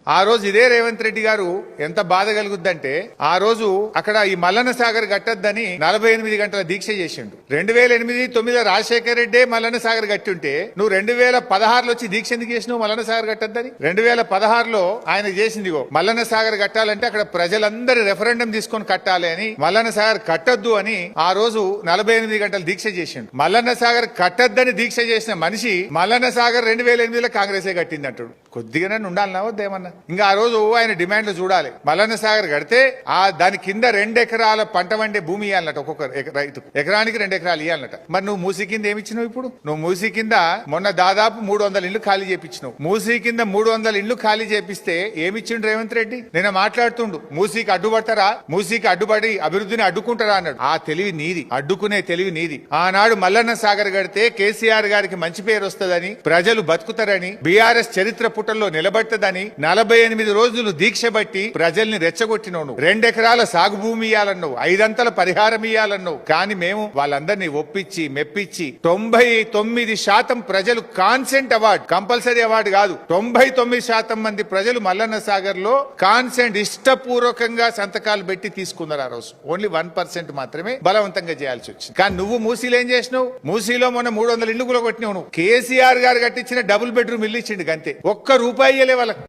ఆ రోజు ఇదే రేవంత్ రెడ్డి గారు ఎంత బాధ కలుగుద్దంటే ఆ రోజు అక్కడ ఈ మల్లన్న సాగర్ కట్టద్దని 48 గంటల దీక్ష చేసిండు. 2008-9 రాజశేఖర రెడ్డి మల్లన్న సాగర్ కట్టుంటే నువ్వు 2016లో వచ్చి దీక్ష ఎందుకు చేసినావు మల్లన్న సాగర్ కట్టద్దని? 2016లో ఆయన చేసిందిగో మల్లన్న సాగర్ కట్టాలంటే అక్కడ ప్రజలందరూ రెఫరెండం తీసుకొని కట్టాలి అని, మల్లన్న సాగర్ కట్టద్దు అని ఆ రోజు 48 గంటల దీక్ష చేసిండు. మల్లన్న సాగర్ కట్టద్దని దీక్ష చేసిన మనిషి మల్లన్న సాగర్ 2008లో కాంగ్రెసే కట్టింది అంటాడు. కొద్దిగానే ఉండాలన్నా వద్దేమన్నా? ఇంకా ఆ రోజు ఆయన డిమాండ్లు చూడాలి. మల్లన్న సాగర్ కడితే ఆ దాని కింద 2 ఎకరాల పంట వండే భూమి ఇవ్వాలన్నట ఒక్కొక్క రైతుకు, ఎకరానికి 2 ఎకరాలు ఇవ్వాలన్నట. మరి నువ్వు మూసీ కింద ఏమిచ్చినావు? ఇప్పుడు నువ్వు మూసీ కింద మొన్న దాదాపు 300 ఇళ్లు ఖాళీ చేపించినావు. మూసీ కింద 300 ఇళ్లు ఖాళీ చేపిస్తే ఏమిచ్చిండు రేవంత్ రెడ్డి? నేను మాట్లాడుతుండు మూసీకి అడ్డుపడతారా, మూసీకి అడ్డుపడి అభివృద్ధిని అడ్డుకుంటారా అన్నాడు. ఆ తెలివి నీది, అడ్డుకునే తెలివి నీది. ఆనాడు మల్లన్న సాగర్ కడితే కేసీఆర్ గారికి మంచి పేరు వస్తుందని, ప్రజలు బతుకుతారని, బీఆర్ఎస్ చరిత్ర పుటల్లో నిలబడుతుందని 48 రోజులు దీక్ష బట్టి ప్రజల్ని రెచ్చగొట్టినవు. 2 ఎకరాల సాగు భూమి ఇయ్యాలన్నావు, 5 అంతల పరిహారం ఇయ్యాలన్నావు. కానీ మేము వాళ్ళందరినీ ఒప్పించి మెప్పించి 99% ప్రజలు కాన్సెంట్ అవార్డు, కంపల్సరీ అవార్డు కాదు, 99% మంది ప్రజలు మల్లన్న సాగర్ లో కాన్సెంట్ ఇష్టపూర్వకంగా సంతకాలు పెట్టి తీసుకున్నారు. ఆ రోజు ఓన్లీ 1% మాత్రమే బలవంతంగా చేయాల్సి వచ్చింది. కానీ నువ్వు మూసీలో ఏం చేసినావు? మూసీలో మొన్న 300 ఇళ్లు కూడా కొట్టినావు. నువ్వు కేసీఆర్ గారు కట్టించిన డబుల్ బెడ్రూమ్ ఇల్లు ఇచ్చిండు, అంతే. ఒక్క రూపాయి ఇయ్యలే వాళ్ళకి.